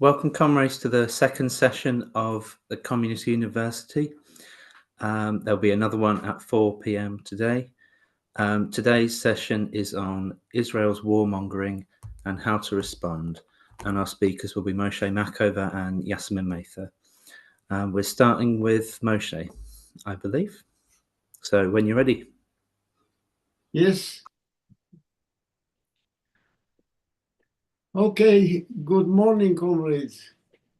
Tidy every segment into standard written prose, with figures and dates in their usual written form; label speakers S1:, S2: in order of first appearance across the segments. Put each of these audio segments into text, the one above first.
S1: Welcome, comrades, to the second session of the Communist University. There'll be another one at 4 p.m. today. Today's session is on Israel's warmongering and how to respond. And our speakers will be Moshe Machover and Yassamine Mather. We're starting with Moshe, I believe. So when you're ready.
S2: Yes. Okay, good morning, comrades.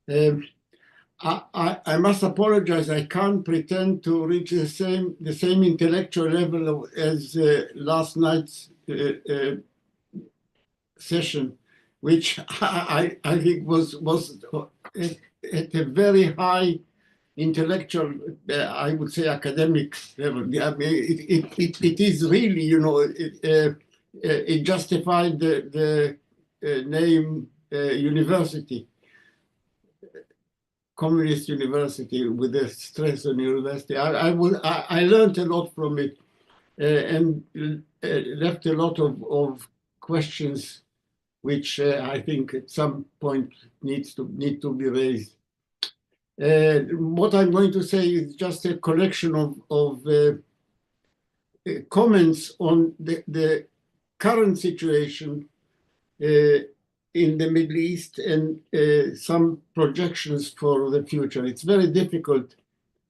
S2: I must apologize. I can't pretend to reach the same intellectual level as last night's session, which I think was at a very high intellectual, I would say academic level. I mean, it is really, you know, it justified the name university, Communist University, with the stress on university. I learned a lot from it and left a lot of questions which I think at some point need to be raised. What I'm going to say is just a collection of comments on the current situation in the Middle East and some projections for the future. It's very difficult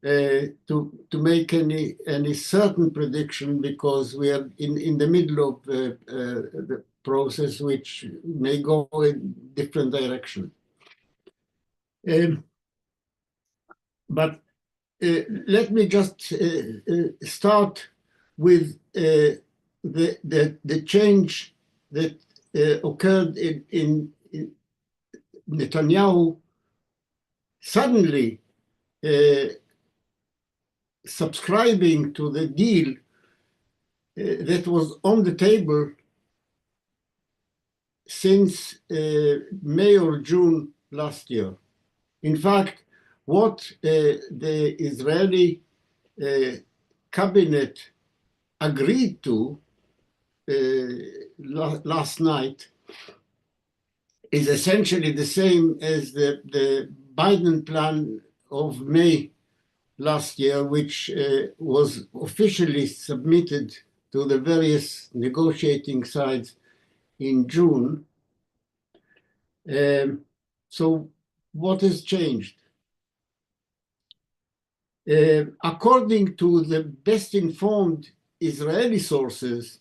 S2: to make any certain prediction because we are in the middle of the process, which may go in different directions. But let me just start with the change that occurred in Netanyahu suddenly subscribing to the deal that was on the table since May or June last year. In fact, what the Israeli cabinet agreed to last night is essentially the same as the Biden plan of May last year, which was officially submitted to the various negotiating sides in June. So what has changed? According to the best informed Israeli sources,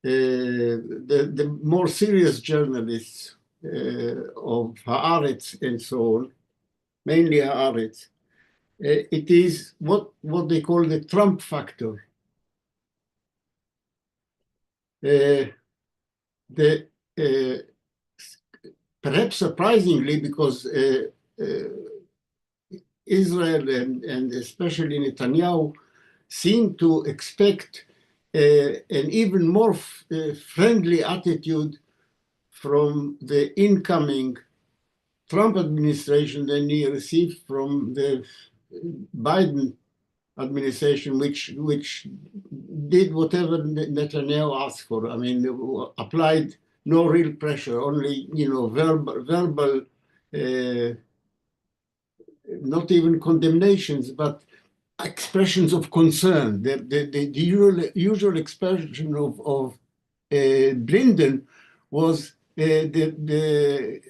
S2: the more serious journalists of Haaretz and so on, mainly Haaretz, it is what they call the Trump factor. Perhaps surprisingly, because Israel and especially Netanyahu seem to expect an even more friendly attitude from the incoming Trump administration than he received from the Biden administration, which did whatever Netanyahu asked for. I mean, applied no real pressure, only, you know, verbal not even condemnations, but expressions of concern. The usual expression of Blinden was the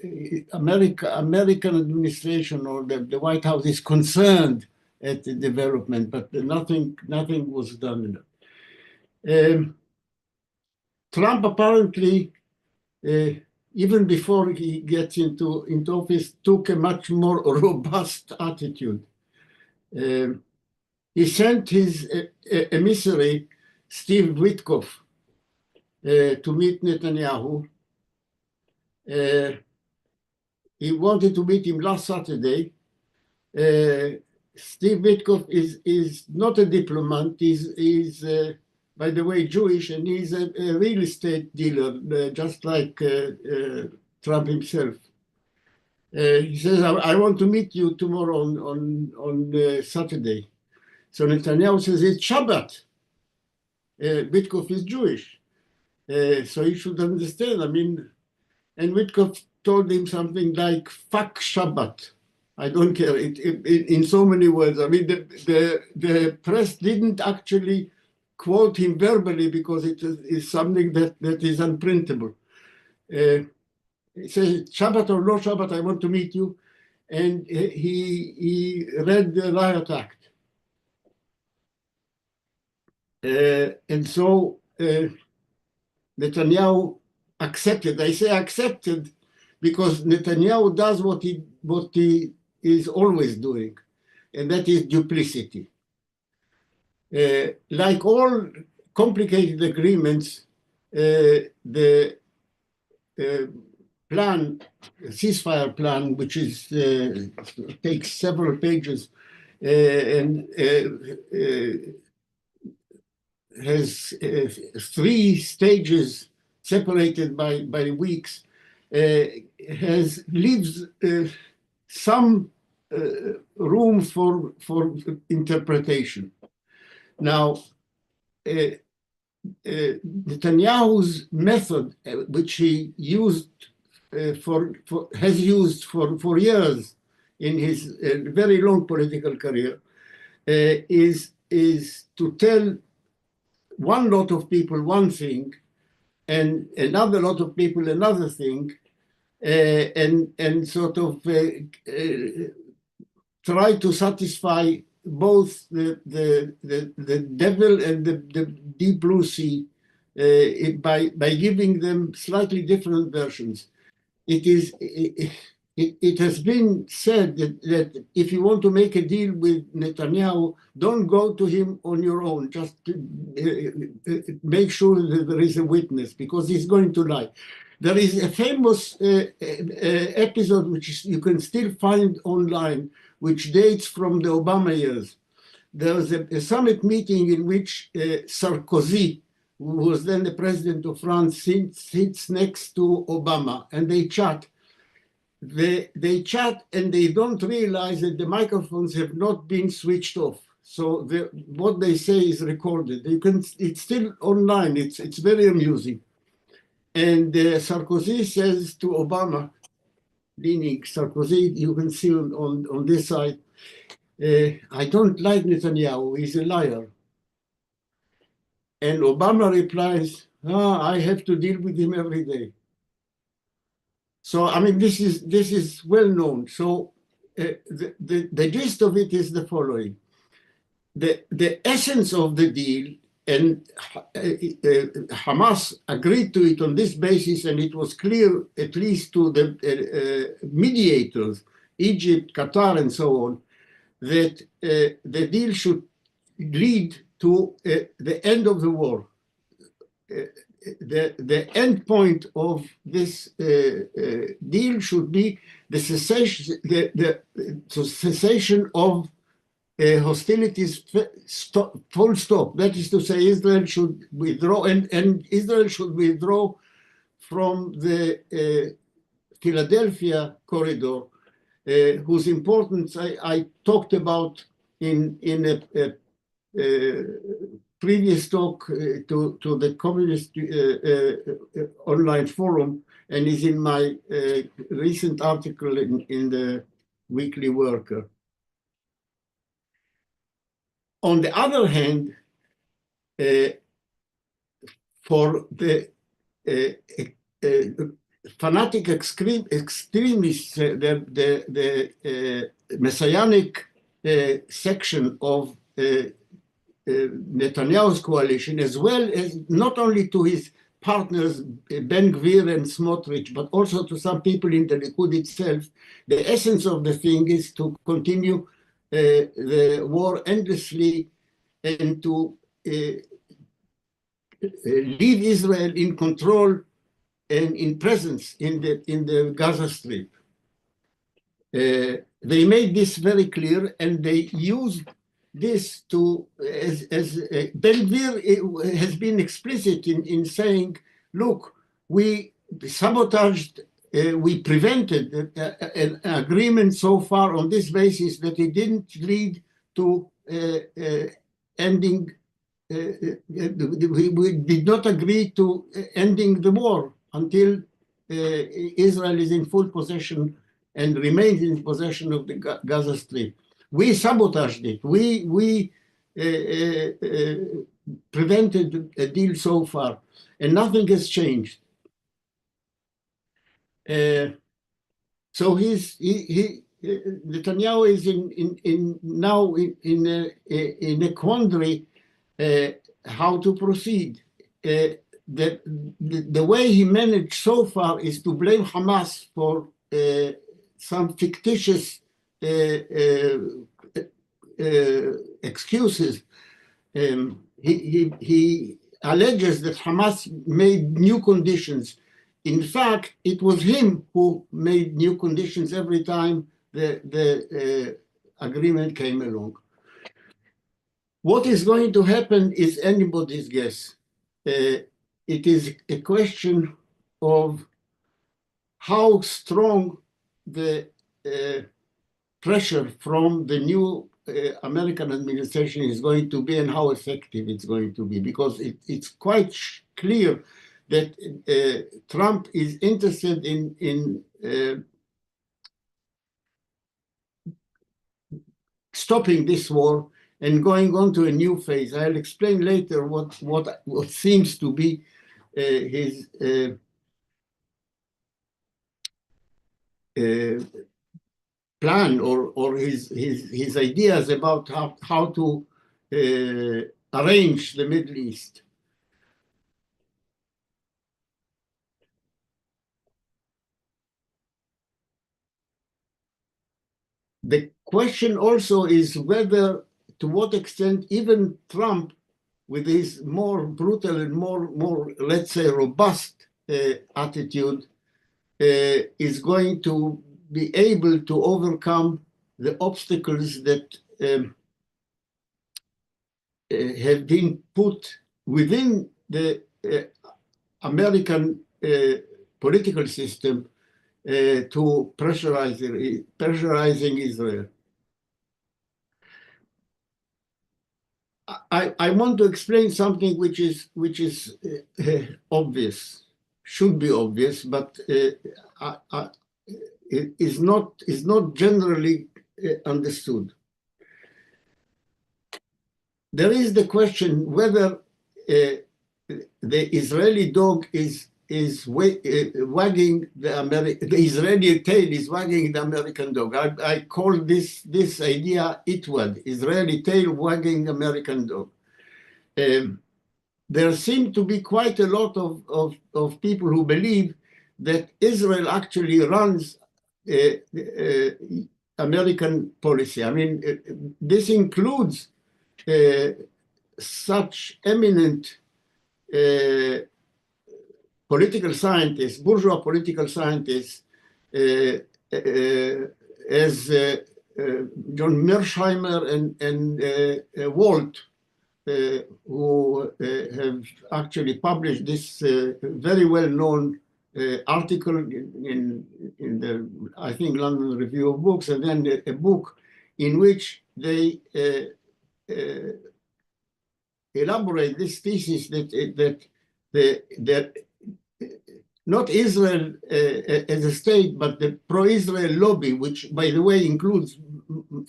S2: American administration or the White House is concerned at the development, but nothing was done. Trump apparently, even before he gets into office, took a much more robust attitude. He sent his emissary, Steve Witkoff, to meet Netanyahu. He wanted to meet him last Saturday. Steve Witkoff is not a diplomat. He's by the way, Jewish, and he's a real estate dealer, just like Trump himself. He says, I want to meet you tomorrow on Saturday. So Netanyahu says, it's Shabbat. Witkoff is Jewish. So he should understand. I mean, and Witkoff told him something like "fuck Shabbat." I don't care. In so many words. I mean, the press didn't actually quote him verbally because it is something that is unprintable. He says, "Shabbat or no Shabbat, I want to meet you," and he read the riot act, and so Netanyahu accepted. I say accepted because Netanyahu does what he is always doing, and that is duplicity. Like all complicated agreements, the plan, ceasefire plan, which is takes several pages and has 3 stages separated by weeks, leaves some room for interpretation. Now, Netanyahu's method, which he used has used for years in his very long political career, is to tell one lot of people one thing and another lot of people another thing, and sort of try to satisfy both the devil and the deep blue sea by giving them slightly different versions. It has been said that if you want to make a deal with Netanyahu, don't go to him on your own. Just make sure that there is a witness, because he's going to lie. There is a famous episode which you can still find online, which dates from the Obama years. There was a summit meeting in which Sarkozy, who was then the president of France, sits next to Obama, and they chat. They chat and they don't realize that the microphones have not been switched off. So what they say is recorded. It's still online. It's very amusing. And Sarkozy says to Obama, leaning Sarkozy, you can see on this side, I don't like Netanyahu, he's a liar. And Obama replies, I have to deal with him every day. So, I mean, this is well known. So the gist of it is the following. The essence of the deal, and Hamas agreed to it on this basis, and it was clear, at least to the mediators, Egypt, Qatar, and so on, that the deal should lead to the end of the war. The end point of this deal should be the cessation of hostilities, full stop. That is to say, Israel should withdraw, and Israel should withdraw from the Philadelphia corridor, whose importance I talked about in a previous talk to the Communist online forum, and is in my recent article in the Weekly Worker. On the other hand, for the fanatic extremists, the messianic section of Netanyahu's coalition, as well as not only to his partners Ben Gvir and Smotrich, but also to some people in the Likud itself, the essence of the thing is to continue the war endlessly and to leave Israel in control and in presence in the Gaza Strip. They made this very clear, and they used this to, as Ben Gvir has been explicit in saying, look, we sabotaged, we prevented an agreement so far on this basis that it didn't lead to ending, we did not agree to ending the war until Israel is in full possession and remains in possession of the Gaza Strip. We sabotaged it. We prevented a deal so far, and nothing has changed. So Netanyahu is now in a quandary how to proceed. The way he managed so far is to blame Hamas for some fictitious excuses. He alleges that Hamas made new conditions. In fact, it was him who made new conditions every time the agreement came along. What is going to happen is anybody's guess. It is a question of how strong the pressure from the new American administration is going to be and how effective it's going to be, because it's quite clear that Trump is interested in stopping this war and going on to a new phase. I'll explain later what seems to be his plan or his ideas about how to arrange the Middle East. The question also is whether, to what extent, even Trump, with his more brutal and more let's say, robust attitude, is going to be able to overcome the obstacles that have been put within the American political system to pressurizing Israel. I want to explain something which is obvious, should be obvious, but it is not generally understood. There is the question whether the Israeli dog is wagging the Israeli tail is wagging the American dog. I call this idea itwad, Israeli tail wagging American dog. There seem to be quite a lot of people who believe that Israel actually runs American policy. I mean, this includes such eminent political scientists, bourgeois political scientists, as John Mearsheimer and Walt, who have actually published this very well-known article in the, I think, London Review of Books, and then a book in which they elaborate this thesis that not Israel as a state, but the pro-Israel lobby, which, by the way, includes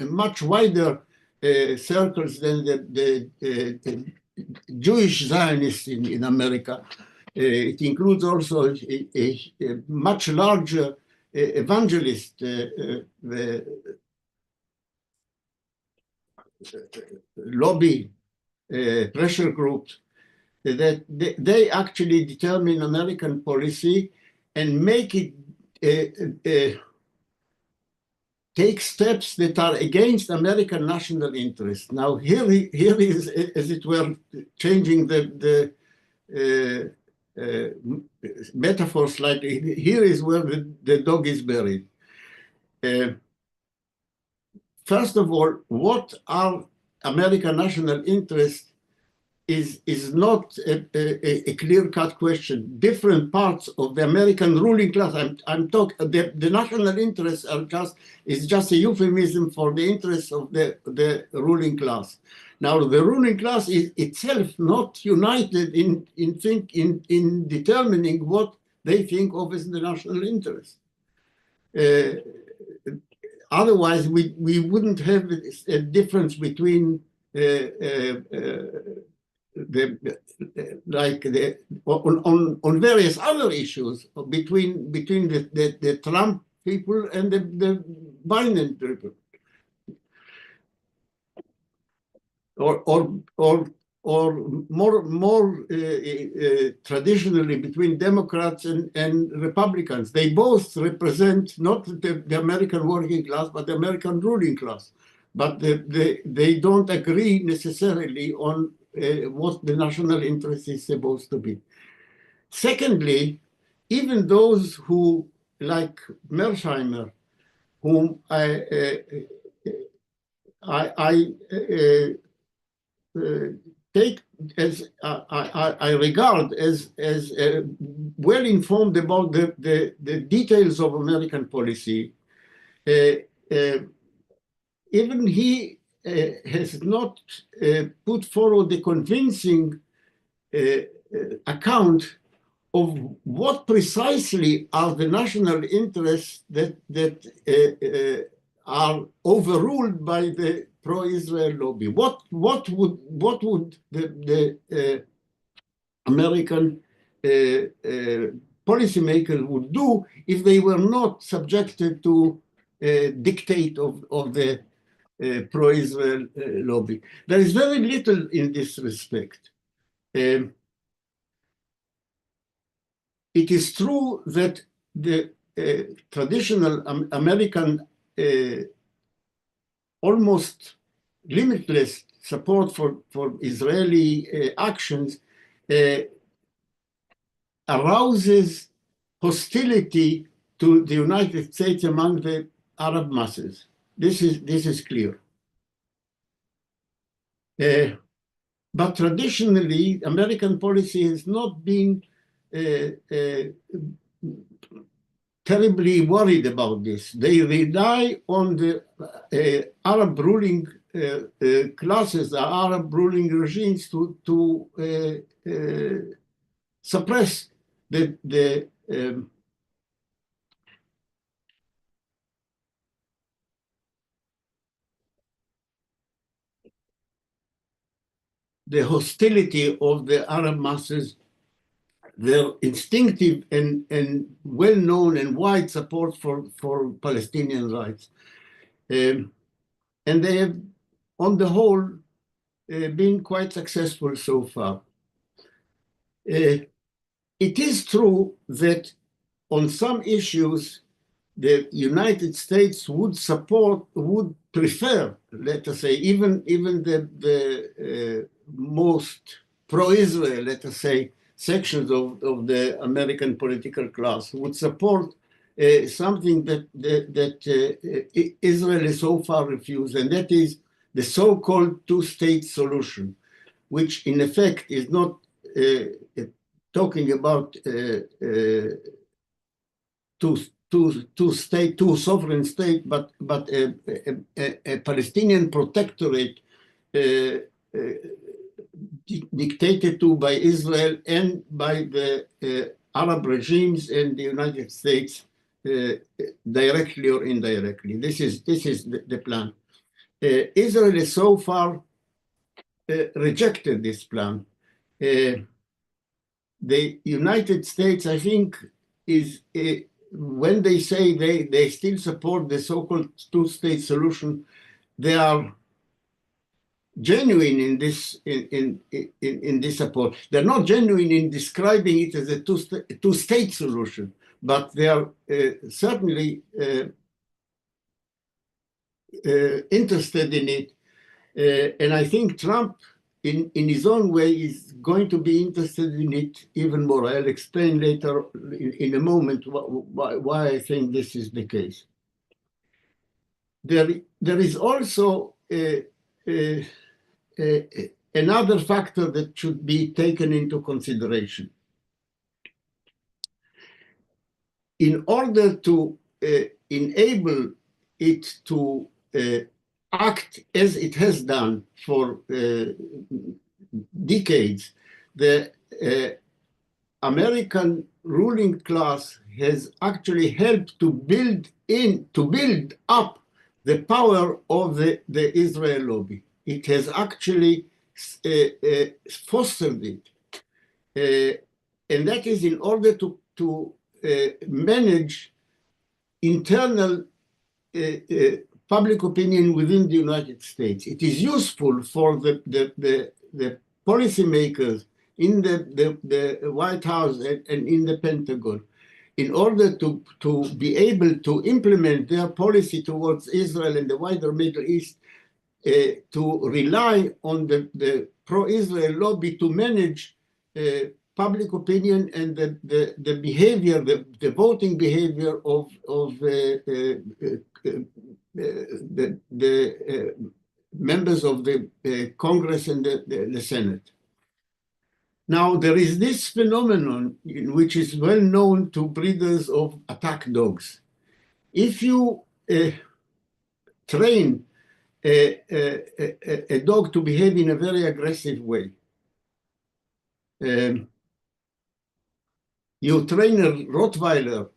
S2: much wider circles than the Jewish Zionists in America. It includes also a much larger evangelist lobby pressure groups, that they actually determine American policy and make it take steps that are against American national interest. Now, here is, as it were, changing the metaphor slightly. Here is where the dog is buried. First of all, what are American national interests is not a clear-cut question. Different parts of the American ruling class, I'm talking, the national interests is just a euphemism for the interests of the ruling class. Now, the ruling class is itself not united in determining what they think of as the national interest. Otherwise, we wouldn't have a difference between on various other issues between the Trump people and the Biden people, or more traditionally between Democrats and Republicans. They both represent not the American working class, but the American ruling class. But they don't agree necessarily on what the national interest is supposed to be. Secondly, even those who, like Mersheimer, whom I take as I regard as well informed about the details of American policy, even he has not put forward a convincing account of what precisely are the national interests that are overruled by the pro-Israel lobby. What would the American policymakers would do if they were not subjected to dictate of the pro-Israel lobby? There is very little in this respect. It is true that the traditional American almost limitless support for Israeli actions arouses hostility to the United States among the Arab masses. This is clear. But traditionally, American policy has not been terribly worried about this. They rely on the Arab ruling classes, the Arab ruling regimes to suppress the hostility of the Arab masses, their instinctive and well-known and wide support for Palestinian rights. And they have, on the whole, been quite successful so far. It is true that on some issues, the United States would prefer, let us say, even the most pro-Israel, let us say, sections of the American political class would support something that Israel has so far refused, and that is the so-called two-state solution, which in effect is not talking about two sovereign state, but a Palestinian protectorate dictated to by Israel and by the Arab regimes and the United States directly or indirectly. This is the plan. Israel has so far rejected this plan. The United States, I think, is when they say they still support the so-called two-state solution, they are genuine in this support. They're not genuine in describing it as a two-state solution, but they are certainly interested in it. And I think Trump, in his own way, is going to be interested in it even more. I'll explain later in a moment why I think this is the case. There is also another factor that should be taken into consideration. In order to enable it to act as it has done for decades, the American ruling class has actually helped to build up the power of the Israel lobby. It has actually fostered it. And that is in order to manage internal public opinion within the United States. It is useful for the policymakers in the White House and in the Pentagon in order to be able to implement their policy towards Israel and the wider Middle East, to rely on the pro-Israel lobby to manage public opinion and the behavior, the voting behavior of the members of the Congress and the Senate. Now, there is this phenomenon which is well known to breeders of attack dogs. If you train a dog to behave in a very aggressive way, you train a Rottweiler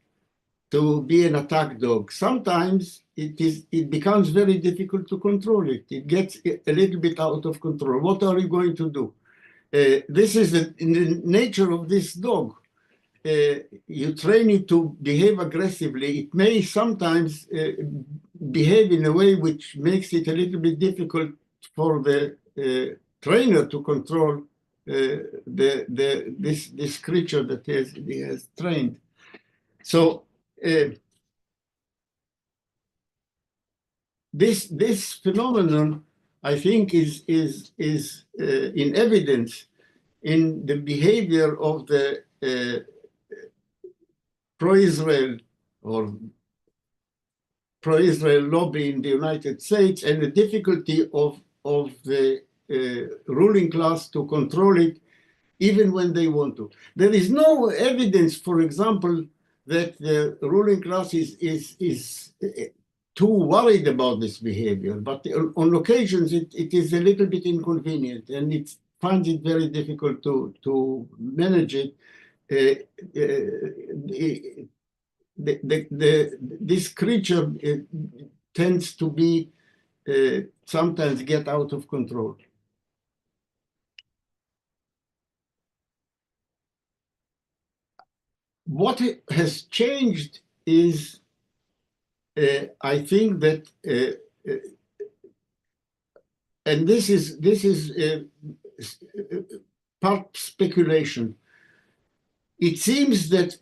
S2: to be an attack dog. Sometimes it becomes very difficult to control it. It gets a little bit out of control. What are you going to do? This is in the nature of this dog. You train it to behave aggressively. It may sometimes behave in a way which makes it a little bit difficult for the trainer to control this creature that he has trained. So this phenomenon, I think, is in evidence in the behavior of the pro-Israel or pro-Israel lobby in the United States, and the difficulty of the ruling class to control it even when they want to. There is no evidence, for example, that the ruling class is too worried about this behavior, but on occasions it is a little bit inconvenient, and it finds it very difficult to manage it. This creature tends to be sometimes get out of control. What has changed is, I think that, and this is part speculation. It seems that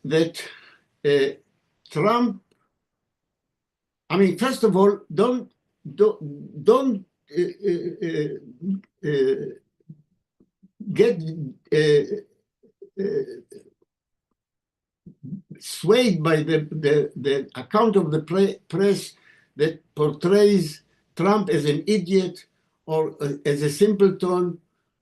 S2: Trump, I mean, first of all, don't get swayed by the account of the press that portrays Trump as an idiot or as a simpleton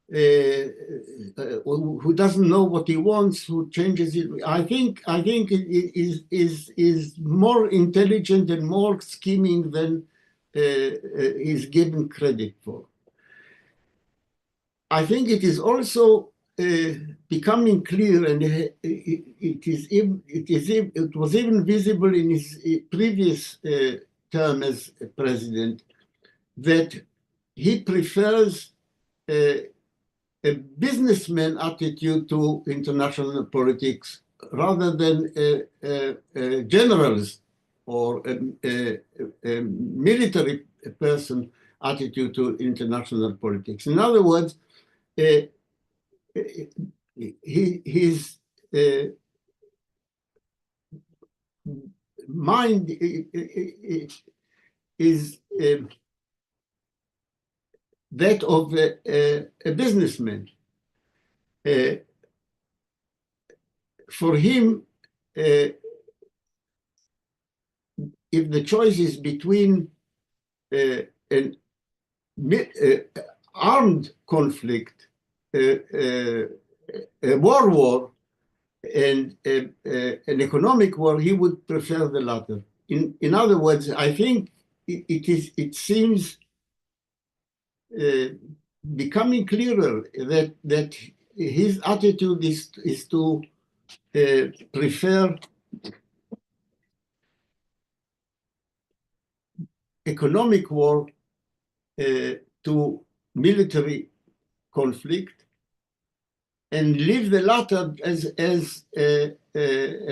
S2: who doesn't know what he wants, who changes it. I think it is more intelligent and more scheming than is given credit for. I think it is also becoming clear, and it was even visible in his previous term as president, that he prefers a businessman attitude to international politics rather than a general's or a military person attitude to international politics. In other words, his mind is that of a businessman. For him, if the choice is between an armed conflict, a war, and an economic war, he would prefer the latter. In other words, I think it seems becoming clearer that his attitude is to prefer economic war to military conflict, and leave the latter as a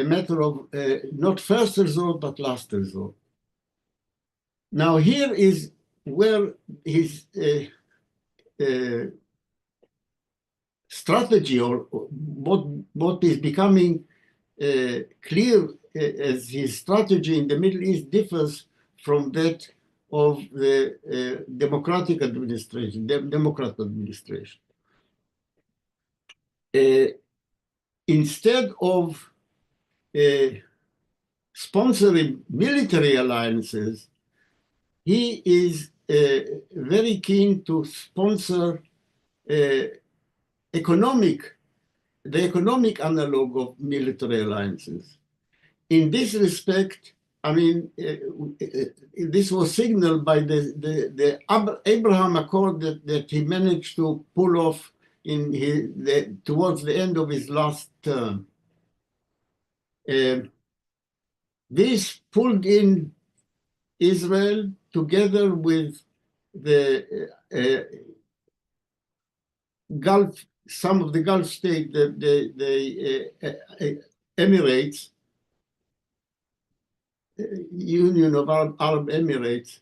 S2: matter of not first resort but last resort. Now here is where his strategy, or what is becoming clear as his strategy in the Middle East, differs from that of the Democrat administration. Instead of sponsoring military alliances, he is very keen to sponsor the economic analog of military alliances. In this respect, I mean, this was signaled by the Abraham Accord that he managed to pull off towards the end of his last term. This pulled in Israel together with the Gulf, some of the Gulf states, the Emirates, Union of Arab Emirates,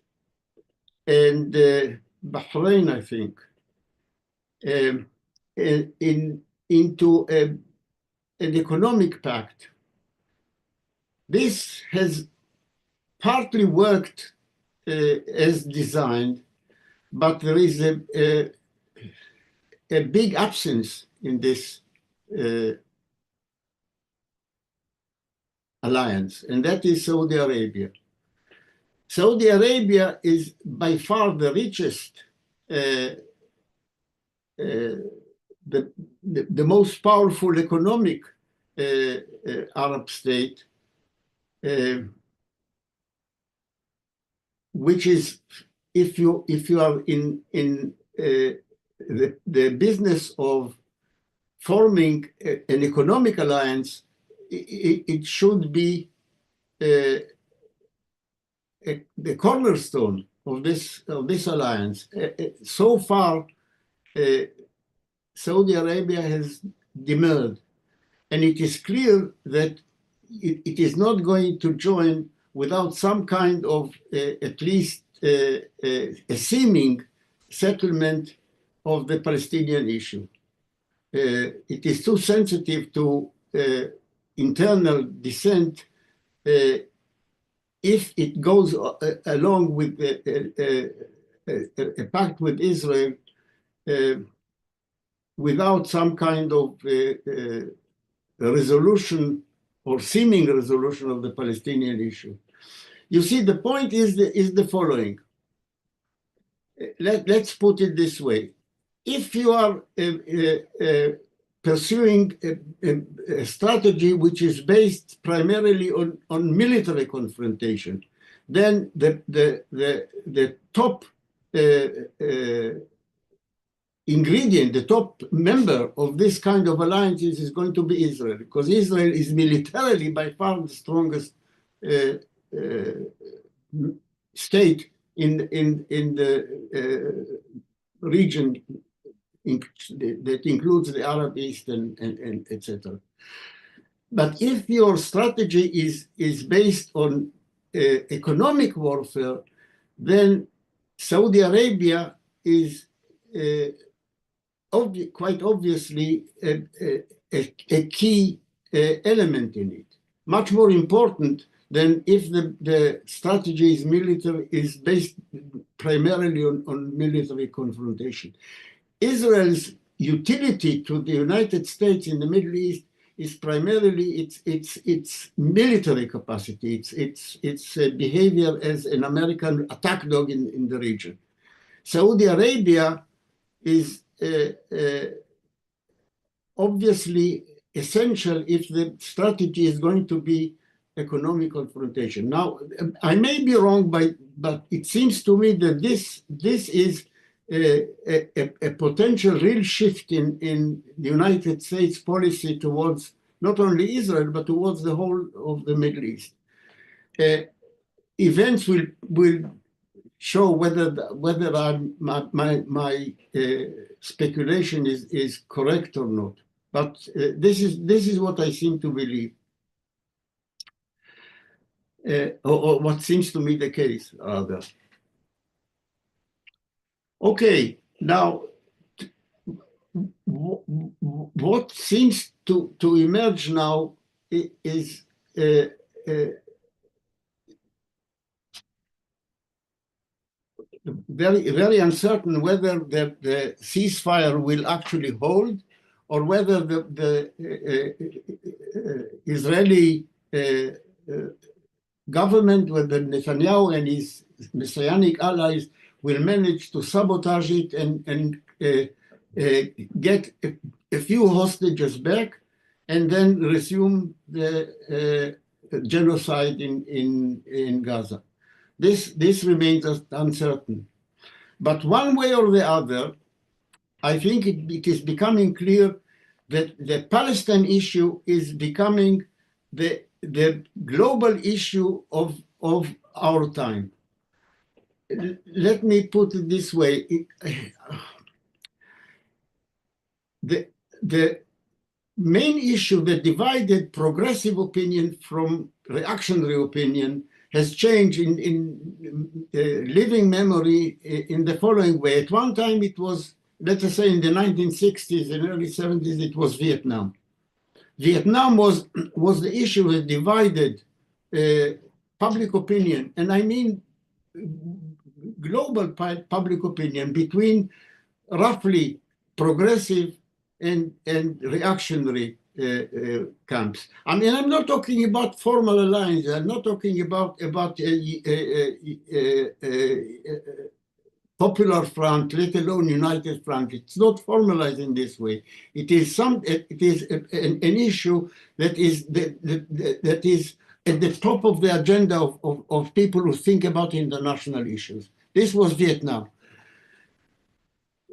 S2: and Bahrain, I think, into an economic pact. This has partly worked as designed, but there is a big absence in this alliance, and that is Saudi Arabia. Saudi Arabia is by far the richest, the most powerful economic Arab state, which is, if you are in the business of forming an economic alliance, it should be the cornerstone of this alliance. So far, Saudi Arabia has demurred, and it is clear that it is not going to join without some kind of at least a seeming settlement of the Palestinian issue. It is too sensitive to internal dissent if it goes along with a pact with Israel without some kind of resolution or seeming resolution of the Palestinian issue. You see, the point is the following. Let's put it this way. If you are pursuing a strategy which is based primarily on military confrontation, then the top ingredient, the top member of this kind of alliances is going to be Israel, because Israel is militarily by far the strongest state in the region that includes the Arab East and etc. But if your strategy is based on economic warfare, then Saudi Arabia is quite obviously a key element in it, much more important than if the strategy is based primarily on military confrontation. Israel's utility to the United States in the Middle East is primarily its military capacity, its behavior as an American attack dog in the region. Saudi Arabia is obviously essential if the strategy is going to be economic confrontation. Now, I may be wrong, but it seems to me that this is a potential real shift in the United States policy towards not only Israel, but towards the whole of the Middle East. Events will show whether my speculation is correct or not. But this is what I seem to believe, or what seems to me the case, rather. Okay, now what seems to emerge now is very uncertain whether the ceasefire will actually hold, or whether the Israeli government, whether Netanyahu and his messianic allies will manage to sabotage it and get a few hostages back, and then resume the genocide in Gaza. This remains uncertain. But one way or the other, I think it is becoming clear that the Palestine issue is becoming the global issue of our time. Let me put it this way. The main issue that divided progressive opinion from reactionary opinion has changed in living memory in the following way. At one time it was, let us say in the 1960s and early 70s, it was Vietnam. Vietnam was the issue that divided public opinion, and I mean global public opinion, between roughly progressive and reactionary camps. I mean, I'm not talking about formal alliance. I'm not talking about Popular Front, let alone United Front. It's not formalized in this way. It is an issue that is at the top of the agenda of people who think about international issues. This was Vietnam.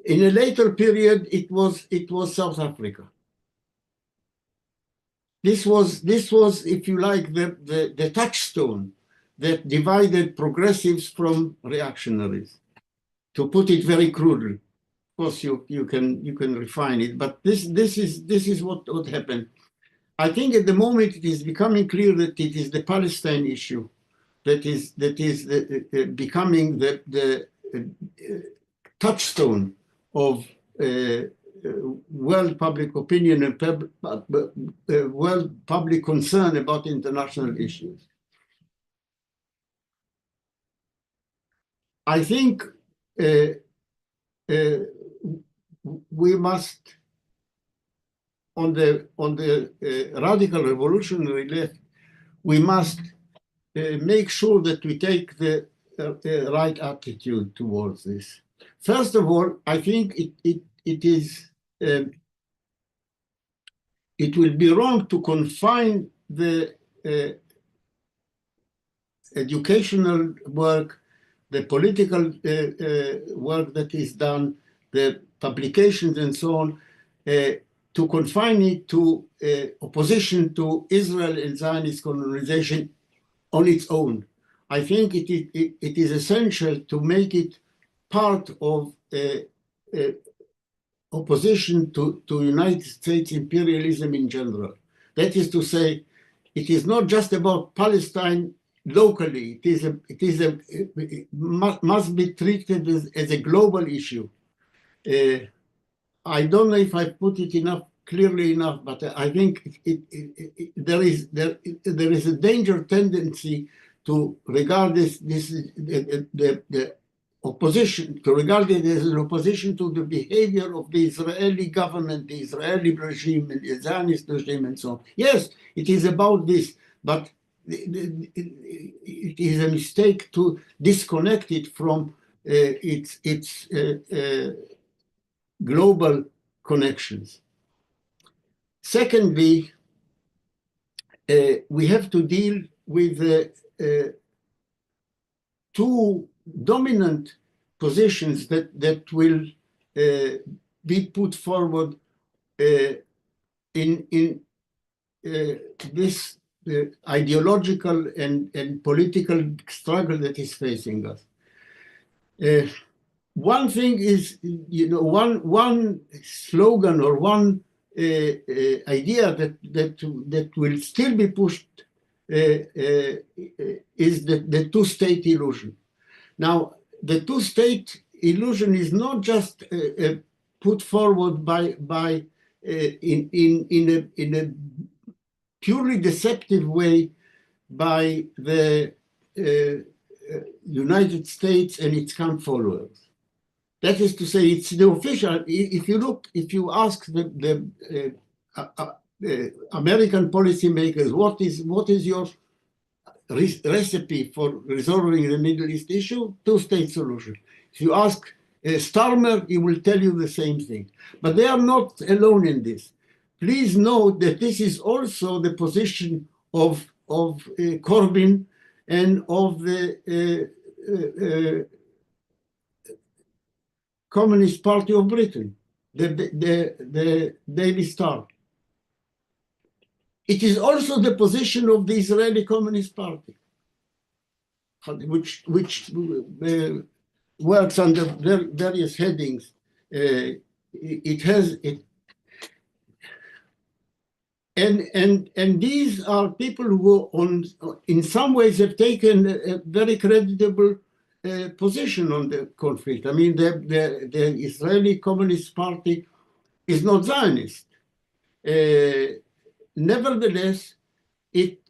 S2: In a later period, it was South Africa. This was, if you like, the touchstone that divided progressives from reactionaries, to put it very crudely. Of course, you can refine it, but this is what happened. I think at the moment it is becoming clear that it is the Palestine issue that is becoming the touchstone of world public opinion and world public concern about international issues. I think we must, on the radical revolutionary left, we must make sure that we take the right attitude towards this. First of all, I think it will be wrong to confine the educational work, the political work that is done, the publications and so on, to confine it to opposition to Israel and Zionist colonization on its own. I think it is essential to make it part of opposition to United States imperialism in general. That is to say, it is not just about Palestine locally. It must be treated as a global issue. I don't know if I put it clearly enough, but I think there is a danger tendency to regard the opposition, to regard it as an opposition to the behavior of the Israeli government, the Israeli regime, and the Zionist regime, and so on. Yes, it is about this, but it is a mistake to disconnect it from its global connections. Secondly, we have to deal with two dominant positions that will be put forward in this ideological and political struggle that is facing us. One thing is, one slogan or one idea that will still be pushed is the two-state illusion. Now, the two-state illusion is not just put forward in a purely deceptive way by the United States and its camp followers. That is to say, it's the official. If you ask the American policymakers, what is your recipe for resolving the Middle East issue? Two-state solution. If you ask Starmer, he will tell you the same thing. But they are not alone in this. Please note that this is also the position of Corbyn and of the Communist Party of Britain, the Daily Star. It is also the position of the Israeli Communist Party, which works under various headings. And these are people who, in some ways, have taken a very creditable position on the conflict. I mean, the Israeli Communist Party is not Zionist. Nevertheless, it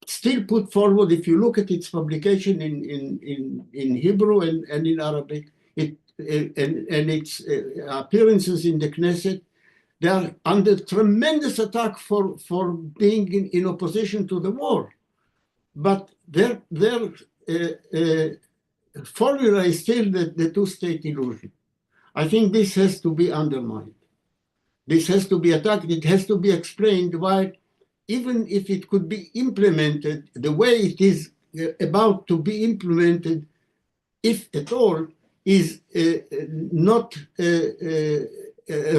S2: still put forward, if you look at its publication in Hebrew and in Arabic, and its appearances in the Knesset, they are under tremendous attack for being in opposition to the war. But their formula is still the two-state illusion. I think this has to be undermined. This has to be attacked. It has to be explained why, even if it could be implemented the way it is about to be implemented, if at all, is not a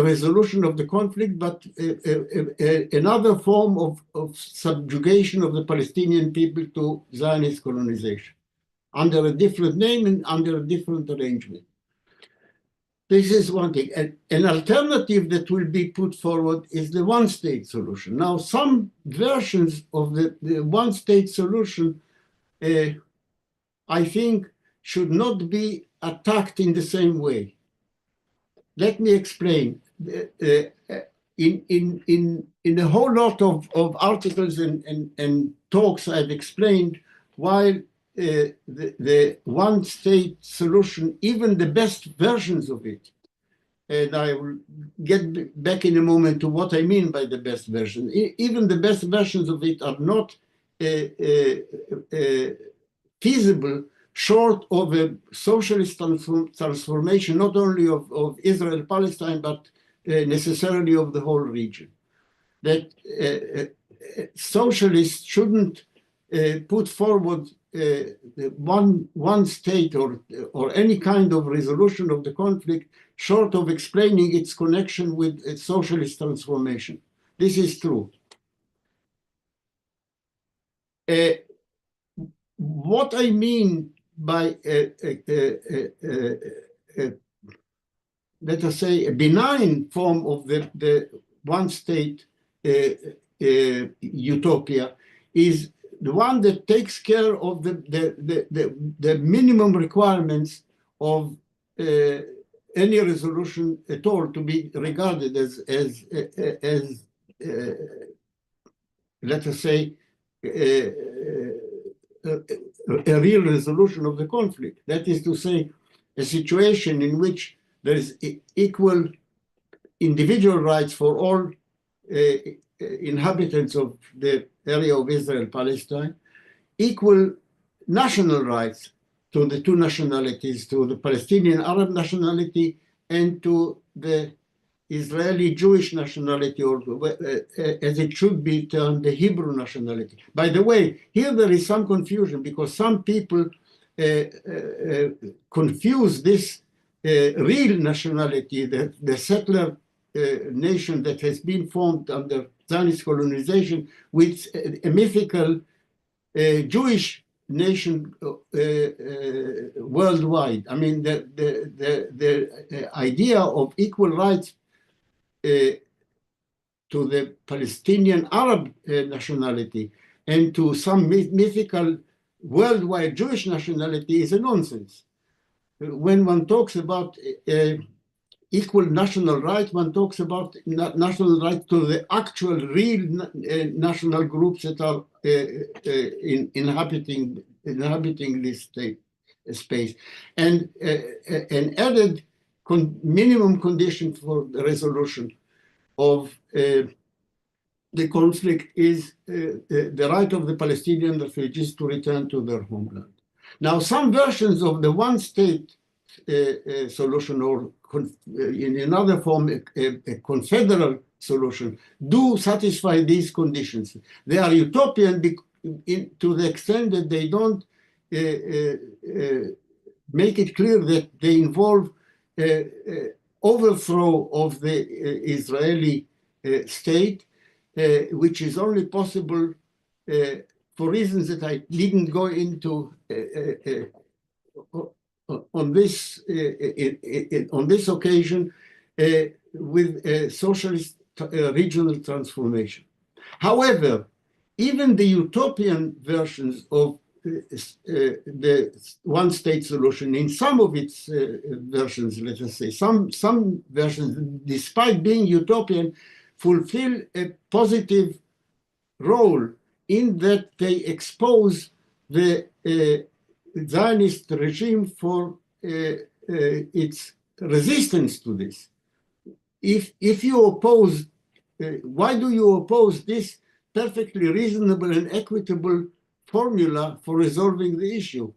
S2: resolution of the conflict, but another form of subjugation of the Palestinian people to Zionist colonization, under a different name and under a different arrangement. This is one thing. An alternative that will be put forward is the one-state solution. Now, some versions of the one-state solution, I think, should not be attacked in the same way. Let me explain. In a whole lot of articles and talks, I've explained why the one-state solution, even the best versions of it, and I will get back in a moment to what I mean by the best version, even the best versions of it are not feasible short of a socialist transformation, not only of Israel-Palestine, but necessarily of the whole region. That socialists shouldn't put forward one state or any kind of resolution of the conflict short of explaining its connection with a socialist transformation. This is true. What I mean by, let us say, a benign form of the one-state utopia is the one that takes care of the minimum requirements of any resolution at all to be regarded as let us say, a real resolution of the conflict. That is to say, a situation in which there is equal individual rights for all inhabitants of the area of Israel-Palestine, equal national rights to the two nationalities, to the Palestinian Arab nationality and to the Israeli Jewish nationality, or as it should be termed, the Hebrew nationality. By the way, here there is some confusion because some people confuse this real nationality, the settler nation that has been formed under Zionist colonization with a mythical Jewish nation worldwide. I mean, the idea of equal rights to the Palestinian Arab nationality and to some mythical worldwide Jewish nationality is a nonsense. When one talks about equal national rights, one talks about national rights to the actual real national groups that are inhabiting this space. And an added minimum condition for the resolution of the conflict is the right of the Palestinian refugees to return to their homeland. Now, some versions of the one-state solution, or in another form, a confederal solution, do satisfy these conditions. They are utopian to the extent that they don't make it clear that they involve overthrow of the Israeli state, which is only possible for reasons that I didn't go into on this occasion, with socialist regional transformation. However, even the utopian versions of the one-state solution, in some of its versions, let us say, some versions, despite being utopian, fulfill a positive role in that they expose the Zionist regime for its resistance to this. If you oppose, why do you oppose this perfectly reasonable and equitable formula for resolving the issue?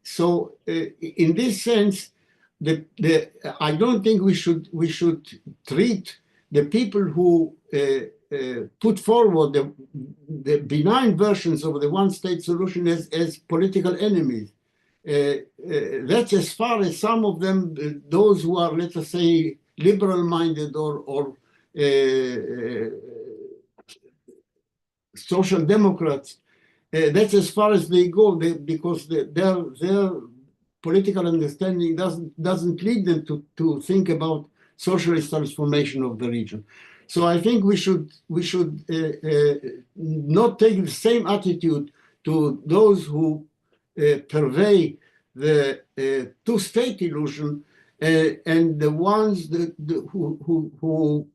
S2: So in this sense, I don't think we should treat the people who put forward the benign versions of the one-state solution as political enemies. That's as far as some of them, those who are, let us say, liberal-minded or social democrats, that's as far as they go, because their political understanding doesn't lead them to think about socialist transformation of the region. So I think we should not take the same attitude to those who purvey the two-state illusion and the ones who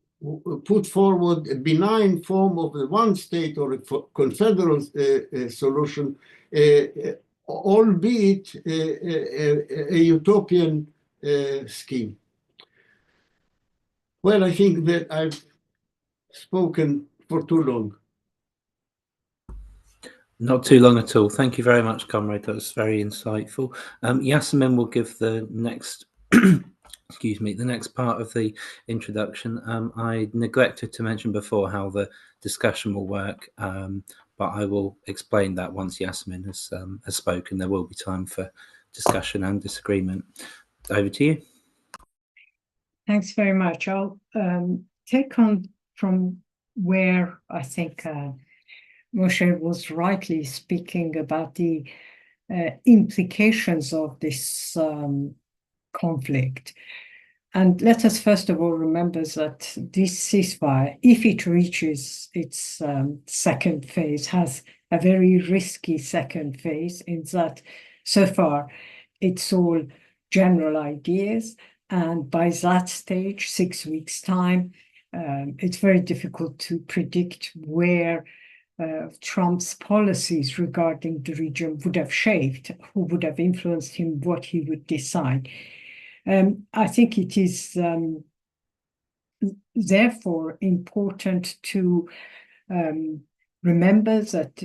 S2: put forward a benign form of the one-state or a confederal solution, albeit a utopian scheme. Well, I think that I've spoken for too long.
S1: Not too long at all. Thank you very much, Conrad. That was very insightful. Yassamine will give the next, excuse me, the next part of the introduction. I neglected to mention before how the discussion will work, but I will explain that once Yassamine has spoken. There will be time for discussion and disagreement. Over to you.
S3: Thanks very much. I'll take on from where I think Moshe was rightly speaking about the implications of this conflict. And let us first of all remember that this ceasefire, if it reaches its second phase, has a very risky second phase in that so far it's all general ideas. And by that stage, 6 weeks' time, it's very difficult to predict where Trump's policies regarding the region would have shaped, who would have influenced him, what he would decide. I think it is therefore important to remember that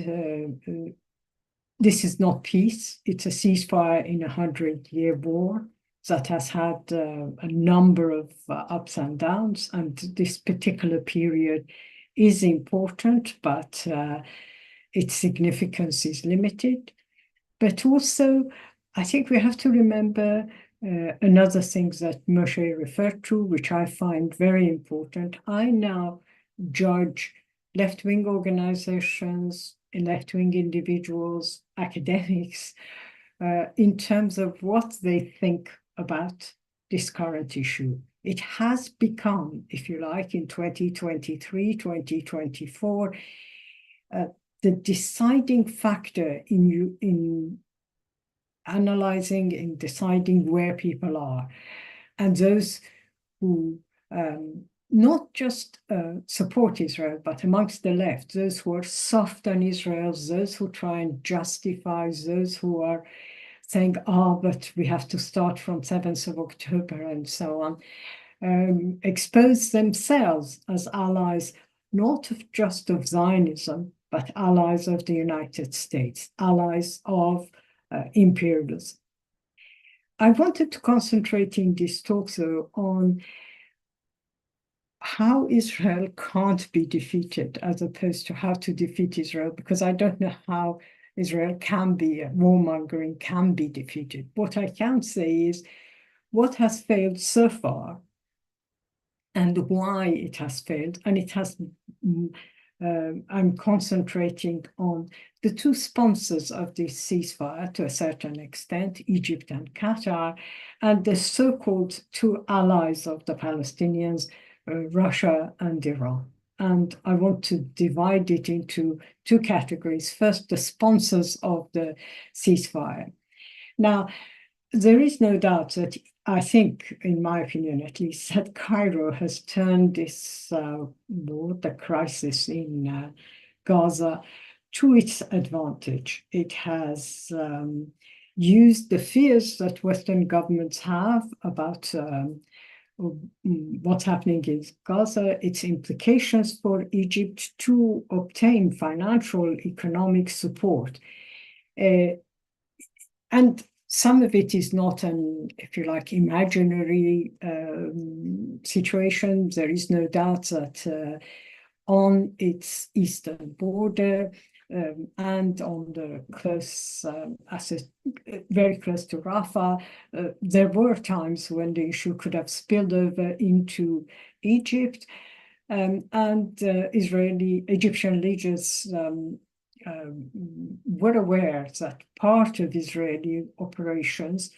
S3: this is not peace. It's a ceasefire in a 100-year war that has had a number of ups and downs, and this particular period is important, but its significance is limited. But also, I think we have to remember another thing that Moshe referred to, which I find very important. I now judge left-wing organizations, left-wing individuals, academics, in terms of what they think about this current issue. It has become, if you like, in 2023, 2024, the deciding factor in analyzing, in deciding where people are. And those who not just support Israel, but amongst the left, those who are soft on Israel, those who try and justify, those who are saying, but we have to start from 7th of October and so on, expose themselves as allies, not just of Zionism, but allies of the United States, allies of imperialism. I wanted to concentrate in this talk, though, on how Israel can't be defeated as opposed to how to defeat Israel, because I don't know how Israel can be, warmongering can be defeated. What I can say is what has failed so far and why it has failed. And it has, I'm concentrating on the two sponsors of this ceasefire to a certain extent, Egypt and Qatar, and the so-called two allies of the Palestinians, Russia and Iran. And I want to divide it into two categories. First, the sponsors of the ceasefire. Now, there is no doubt that I think, in my opinion at least, that Cairo has turned this war, the crisis in Gaza, to its advantage. It has used the fears that Western governments have about what's happening in Gaza, its implications for Egypt, to obtain financial, economic support. And some of it is not an, if you like, imaginary situation. There is no doubt that on its eastern border and on the close, very close to Rafah, there were times when the issue could have spilled over into Egypt, and Egyptian leaders were aware that part of Israeli operations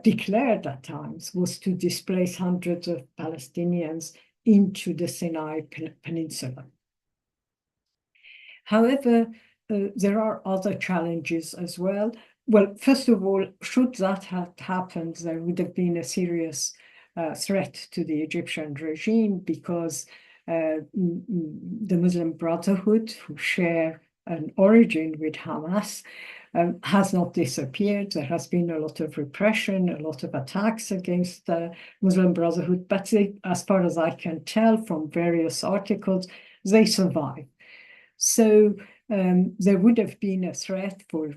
S3: declared at times was to displace hundreds of Palestinians into the Sinai Peninsula. However, there are other challenges as well. Well, first of all, should that have happened, there would have been a serious threat to the Egyptian regime, because the Muslim Brotherhood, who share an origin with Hamas, has not disappeared. There has been a lot of repression, a lot of attacks against the Muslim Brotherhood, but they, as far as I can tell from various articles, they survive. So there would have been a threat for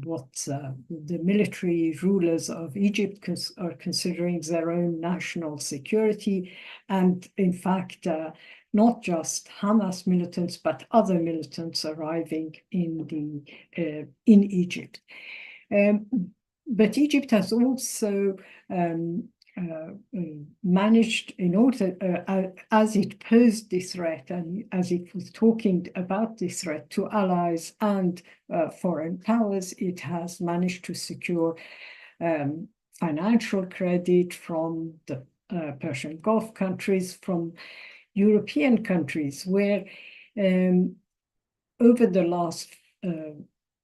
S3: what the military rulers of Egypt are considering their own national security, and in fact, not just Hamas militants, but other militants arriving in Egypt. But Egypt has also managed, in order, as it posed this threat and as it was talking about this threat to allies and foreign powers, it has managed to secure financial credit from the Persian Gulf countries, from European countries, where over the last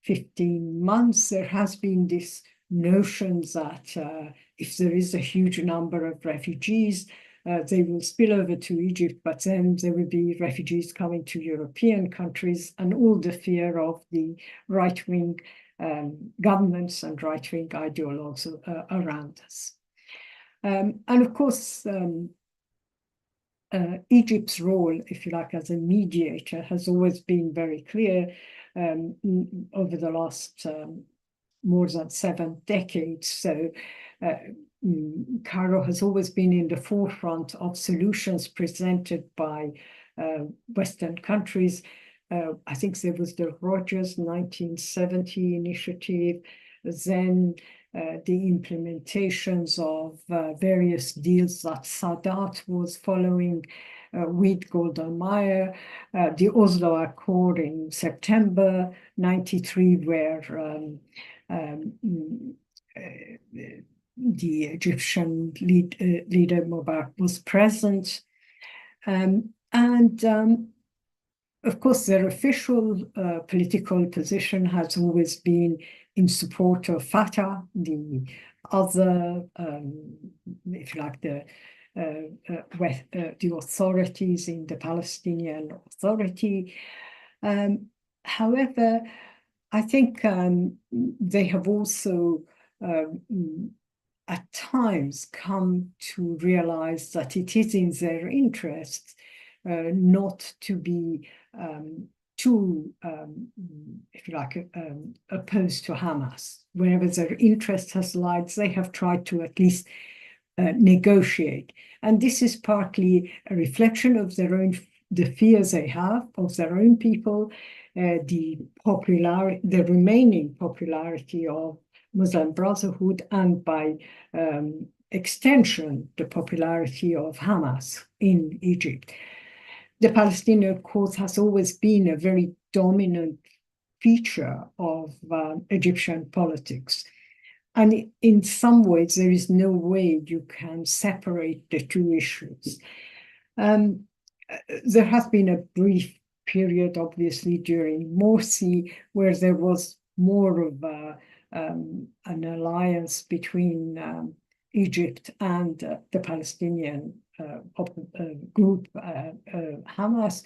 S3: 15 months, there has been this notion that if there is a huge number of refugees, they will spill over to Egypt, but then there will be refugees coming to European countries, and all the fear of the right-wing governments and right-wing ideologues around us. And of course, Egypt's role, if you like, as a mediator has always been very clear over the last more than 7 decades. So Cairo has always been in the forefront of solutions presented by Western countries. I think there was the Rogers 1970 initiative, then the implementations of various deals that Sadat was following, with Golda Meir, the Oslo Accord in September 93, where the Egyptian leader Mubarak was present. Of course, their official political position has always been in support of Fatah, the other, if you like, the authorities in the Palestinian Authority. However, I think they have also at times come to realize that it is in their interest not to be too, if you like, opposed to Hamas. Wherever their interest has lied, they have tried to at least negotiate. And this is partly a reflection of their own, the fears they have of their own people, the remaining popularity of Muslim Brotherhood, and by extension, the popularity of Hamas in Egypt. The Palestinian cause has always been a very dominant feature of Egyptian politics. And in some ways, there is no way you can separate the two issues. There has been a brief period, obviously, during Morsi, where there was more of an alliance between Egypt and the Palestinian group, Hamas.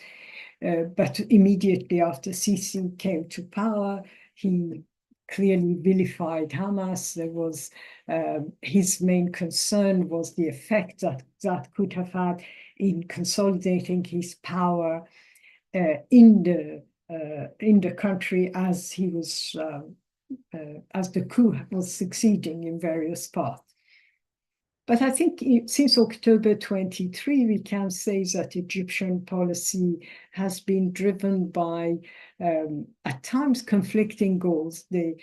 S3: But immediately after Sisi came to power, he clearly vilified Hamas. There was his main concern was the effect that could have had in consolidating his power in the country as he was as the coup was succeeding in various parts. But I think since October 23, we can say that Egyptian policy has been driven by, at times, conflicting goals. The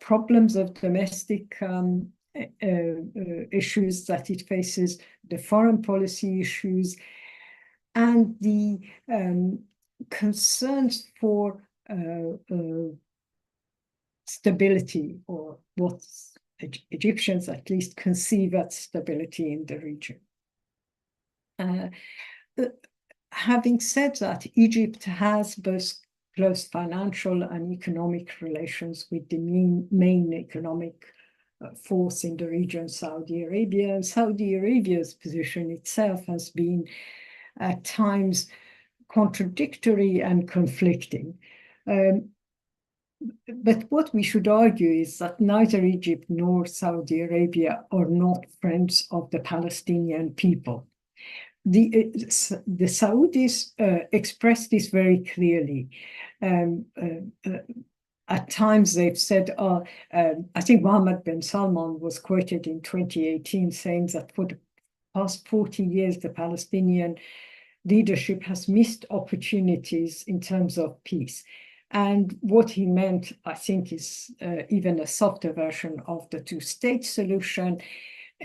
S3: problems of domestic issues that it faces, the foreign policy issues, and the concerns for stability, or what Egyptians at least conceive as stability in the region. Having said that, Egypt has both close financial and economic relations with the main economic force in the region, Saudi Arabia. And Saudi Arabia's position itself has been at times contradictory and conflicting. But what we should argue is that neither Egypt nor Saudi Arabia are not friends of the Palestinian people. The Saudis expressed this very clearly. At times they've said, I think Mohammed bin Salman was quoted in 2018 saying that for the past 40 years, the Palestinian leadership has missed opportunities in terms of peace. And what he meant, I think, is even a softer version of the two-state solution.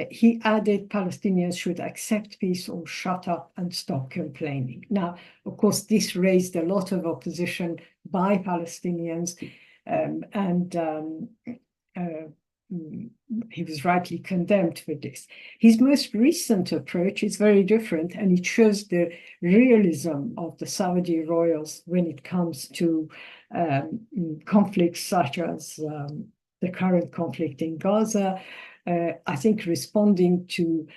S3: He added Palestinians should accept peace or shut up and stop complaining. Now, of course, this raised a lot of opposition by Palestinians, he was rightly condemned for this. His most recent approach is very different, and it shows the realism of the Saudi royals when it comes to conflicts such as the current conflict in Gaza. I think responding to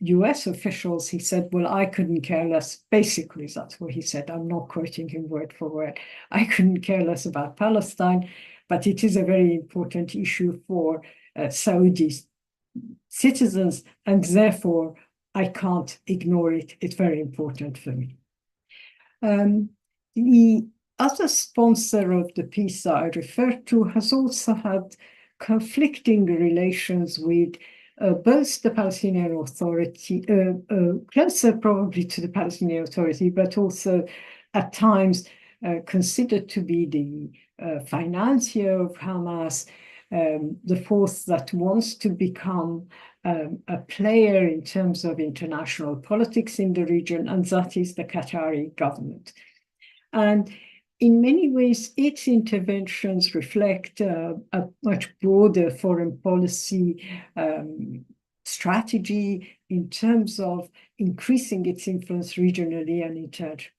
S3: US officials, he said, well, I couldn't care less. Basically, that's what he said. I'm not quoting him word for word. I couldn't care less about Palestine, but it is a very important issue for Saudi citizens, and therefore I can't ignore it. It's very important for me. The other sponsor of the peace that I referred to has also had conflicting relations with both the Palestinian Authority, closer probably to the Palestinian Authority, but also at times considered to be the financier of Hamas, the force that wants to become a player in terms of international politics in the region, and that is the Qatari government. And in many ways, its interventions reflect a much broader foreign policy strategy in terms of increasing its influence regionally and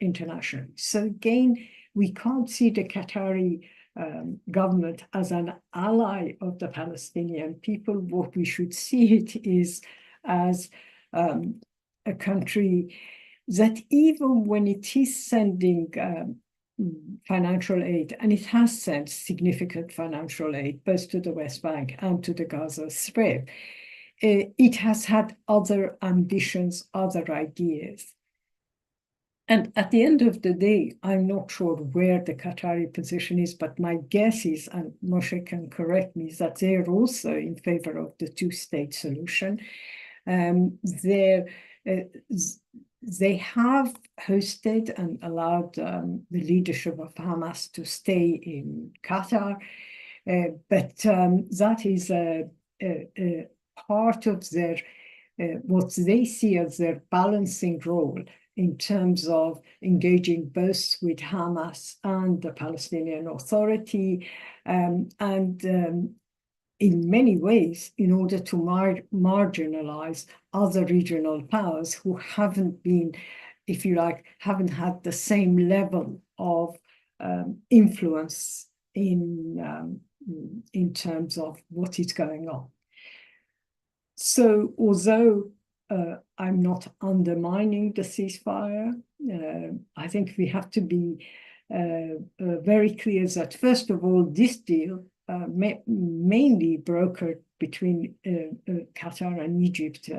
S3: internationally. So again, we can't see the Qatari government as an ally of the Palestinian people. What we should see it is as a country that even when it is sending financial aid, and it has sent significant financial aid both to the West Bank and to the Gaza Strip, it has had other ambitions, other ideas. And at the end of the day, I'm not sure where the Qatari position is, but my guess is, and Moshe can correct me, that they're also in favor of the two-state solution. They have hosted and allowed the leadership of Hamas to stay in Qatar, but that is a part of their what they see as their balancing role in terms of engaging both with Hamas and the Palestinian Authority, and in many ways, in order to marginalize other regional powers who haven't been, if you like, haven't had the same level of influence in terms of what is going on. So although I'm not undermining the ceasefire, I think we have to be very clear that, first of all, this deal mainly brokered between Qatar and Egypt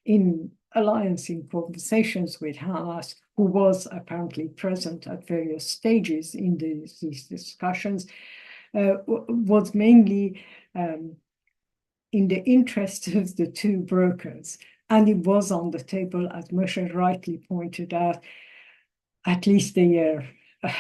S3: in alliance, in conversations with Hamas, who was apparently present at various stages in these discussions, was mainly in the interest of the two brokers. And it was on the table, as Moshe rightly pointed out, at least a year.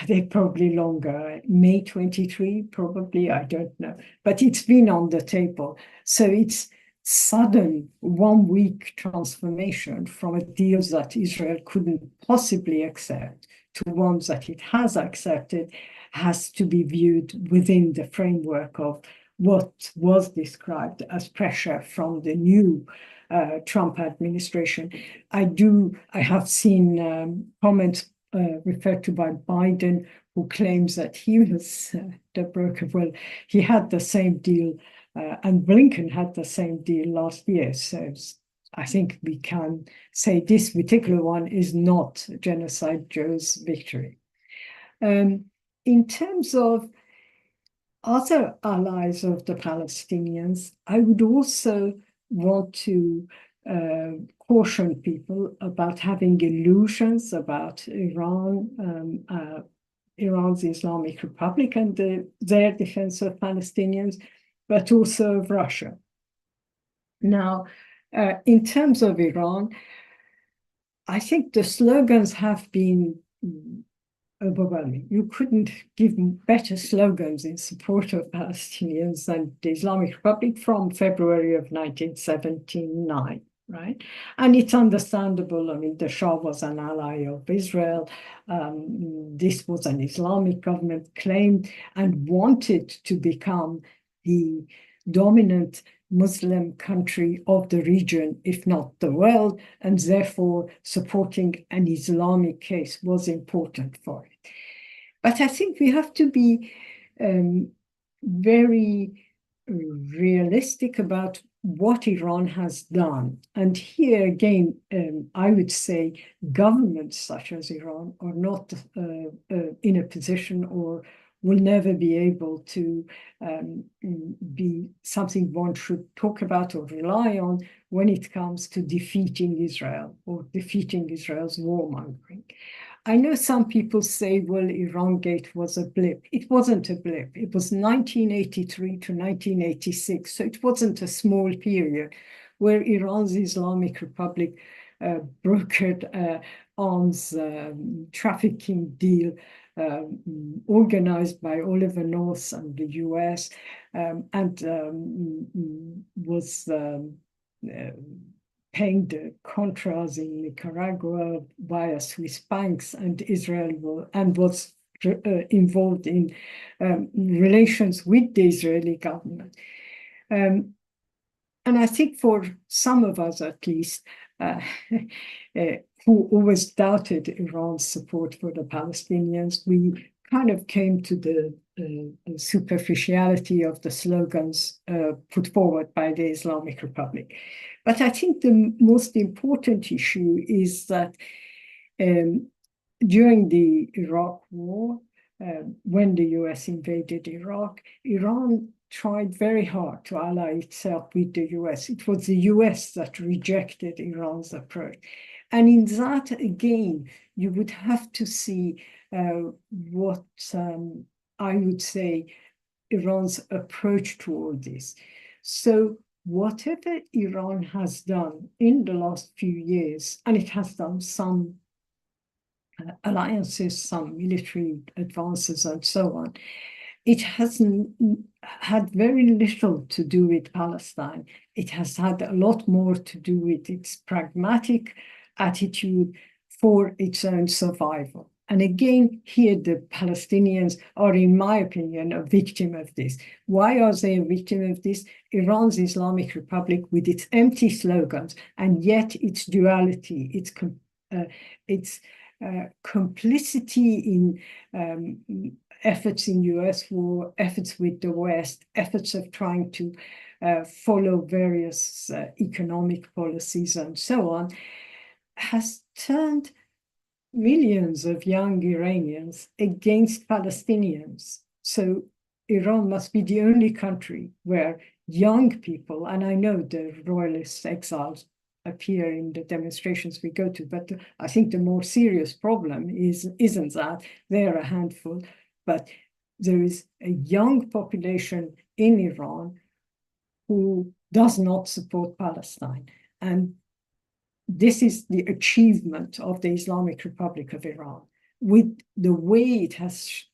S3: They're probably longer, May 23, probably, I don't know. But it's been on the table. So it's sudden 1 week transformation from a deal that Israel couldn't possibly accept to one that it has accepted, has to be viewed within the framework of what was described as pressure from the new Trump administration. I have seen comments referred to by Biden, who claims that he was the broker. Well, he had the same deal, and Blinken had the same deal last year. So I think we can say this particular one is not Genocide Joe's victory. In terms of other allies of the Palestinians, I would also want to caution people about having illusions about Iran, Iran's Islamic Republic and their defense of Palestinians, but also of Russia. Now, in terms of Iran, I think the slogans have been overwhelming. You couldn't give better slogans in support of Palestinians than the Islamic Republic from February of 1979, right? And it's understandable. I mean, the Shah was an ally of Israel. This was an Islamic government claimed and wanted to become the dominant Muslim country of the region, if not the world, and therefore supporting an Islamic case was important for it. But I think we have to be very realistic about what Iran has done. And here again, I would say governments such as Iran are not in a position or will never be able to be something one should talk about or rely on when it comes to defeating Israel or defeating Israel's warmongering. I know some people say, well, Iran Gate was a blip. It wasn't a blip. It was 1983 to 1986. So it wasn't a small period where Iran's Islamic Republic brokered arms trafficking deal organized by Oliver North and the US, and was paying the contras in Nicaragua via Swiss banks, and Israel was involved in relations with the Israeli government. And I think for some of us, at least, who always doubted Iran's support for the Palestinians, we kind of came to the superficiality of the slogans put forward by the Islamic Republic. But I think the most important issue is that during the Iraq War, when the US invaded Iraq, Iran tried very hard to ally itself with the US. It was the US that rejected Iran's approach. And in that, again, you would have to see what I would say Iran's approach to all this. So whatever Iran has done in the last few years, and it has done some alliances, some military advances, and so on, it hasn't had very little to do with Palestine. It has had a lot more to do with its pragmatic attitude for its own survival. And again, here the Palestinians are, in my opinion, a victim of this. Why are they a victim of this? Iran's Islamic Republic, with its empty slogans, and yet its duality, its complicity in efforts in US war, efforts with the West, efforts of trying to follow various economic policies and so on, has turned millions of young Iranians against Palestinians. So Iran must be the only country where young people, and I know the royalist exiles appear in the demonstrations we go to, but I think the more serious problem isn't that they're a handful, but there is a young population in Iran who does not support Palestine. And this is the achievement of the Islamic Republic of Iran, with the way it has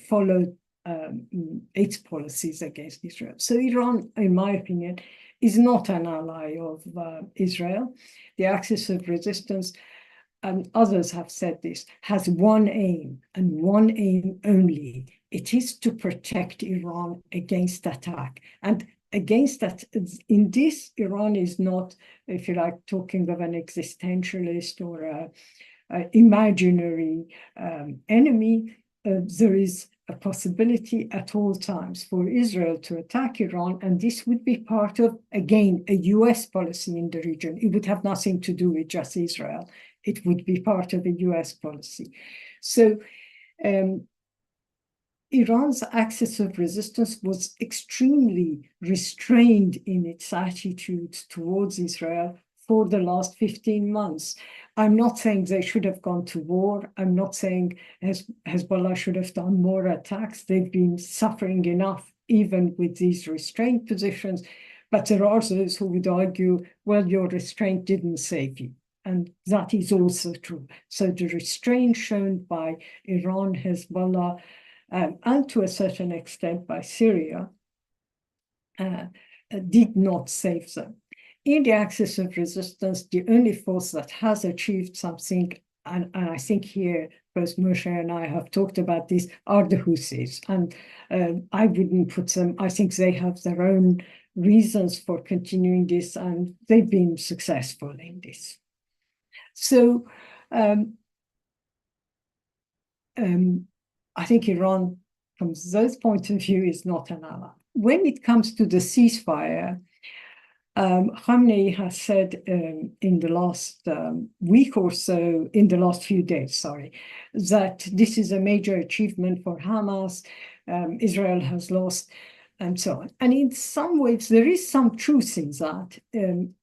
S3: followed its policies against Israel. So Iran, in my opinion, is not an ally of Israel. The axis of resistance, and others have said this, has one aim and one aim only. It is to protect Iran against attack. And against that, in this, Iran is not, if you like, talking of an existentialist or an imaginary enemy. There is a possibility at all times for Israel to attack Iran, and this would be part of, again, a US policy in the region. It would have nothing to do with just Israel. It would be part of a US policy. So Iran's axis of resistance was extremely restrained in its attitude towards Israel for the last 15 months. I'm not saying they should have gone to war. I'm not saying Hezbollah should have done more attacks. They've been suffering enough, even with these restrained positions. But there are those who would argue, well, your restraint didn't save you. And that is also true. So the restraint shown by Iran, Hezbollah, and to a certain extent by Syria, did not save them. In the axis of resistance, the only force that has achieved something, and I think here both Moshe and I have talked about this, are the Houthis. And I wouldn't put them, I think they have their own reasons for continuing this, and they've been successful in this. So I think Iran, from those points of view, is not an ally. When it comes to the ceasefire, Khamenei has said in the last week or so, in the last few days, sorry, that this is a major achievement for Hamas. Israel has lost, and so on. And in some ways, there is some truth in that,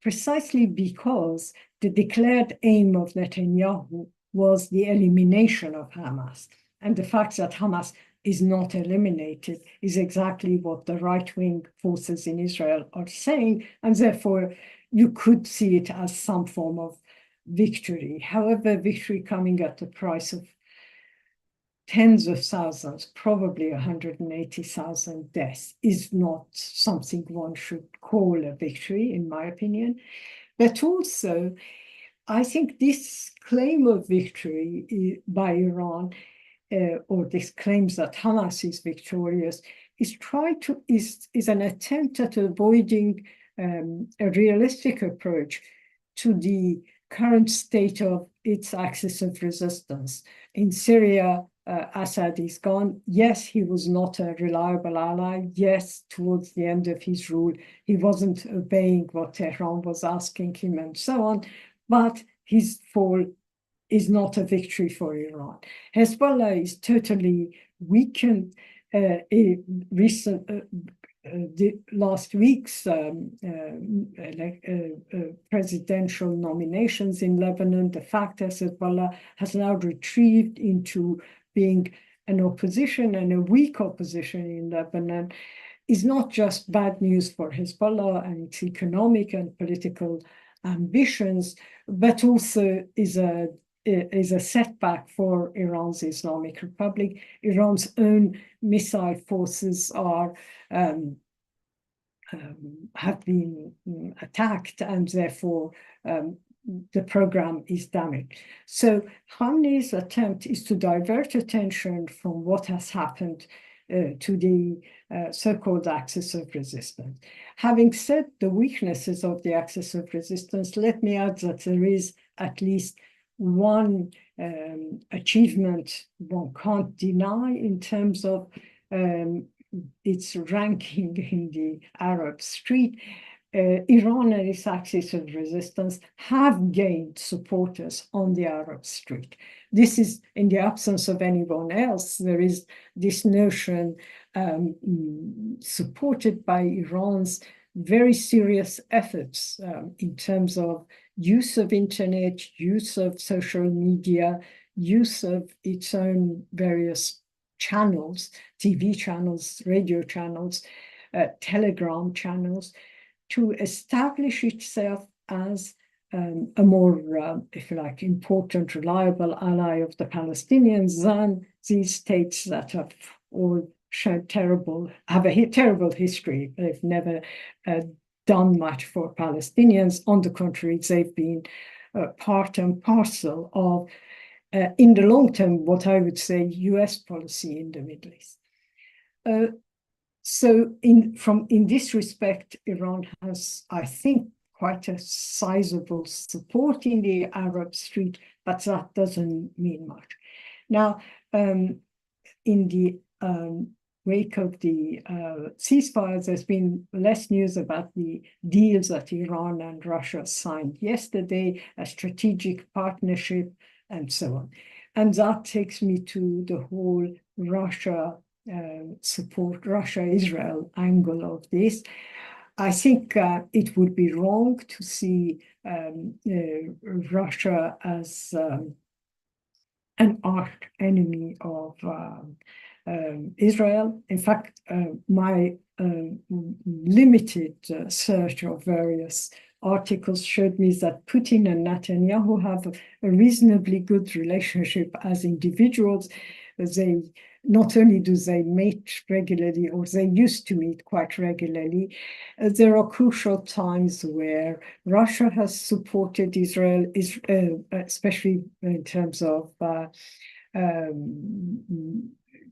S3: precisely because the declared aim of Netanyahu was the elimination of Hamas. And the fact that Hamas is not eliminated is exactly what the right-wing forces in Israel are saying, and therefore you could see it as some form of victory. However, victory coming at the price of tens of thousands, probably 180,000 deaths, is not something one should call a victory, in my opinion. But also, I think this claim of victory by Iran, or this claims that Hamas is victorious, is an attempt at avoiding a realistic approach to the current state of its axis of resistance. In Syria, Assad is gone. Yes, he was not a reliable ally. Yes, towards the end of his rule, he wasn't obeying what Tehran was asking him and so on. But his fall is not a victory for Iran. Hezbollah is totally weakened. Last week's presidential nominations in Lebanon, the fact that Hezbollah has now retrieved into being an opposition and a weak opposition in Lebanon is not just bad news for Hezbollah and its economic and political ambitions, but also is a setback for Iran's Islamic Republic. Iran's own missile forces are have been attacked, and therefore the program is damaged. So Khamenei's attempt is to divert attention from what has happened to the so-called axis of resistance. Having said the weaknesses of the axis of resistance, let me add that there is at least one achievement one can't deny in terms of its ranking in the Arab street. Iran and its axis of resistance have gained supporters on the Arab street. This is in the absence of anyone else. There is this notion supported by Iran's very serious efforts in terms of use of internet, use of social media, use of its own various channels, TV channels, radio channels, telegram channels, to establish itself as a more, if you like, important, reliable ally of the Palestinians than these states that have all shown have a terrible history. They've never done much for Palestinians. On the contrary, they've been part and parcel of, in the long term, what I would say, US policy in the Middle East. So in this respect, Iran has, I think, quite a sizable support in the Arab street, but that doesn't mean much. Now, in the wake of the ceasefire, there's been less news about the deals that Iran and Russia signed yesterday, a strategic partnership, and so on. And that takes me to the whole Russia support, Russia-Israel angle of this. I think it would be wrong to see Russia as an arch enemy of Israel. In fact, my limited search of various articles showed me that Putin and Netanyahu have a reasonably good relationship as individuals. They not only do they meet regularly, or they used to meet quite regularly, there are crucial times where Russia has supported Israel, especially in terms of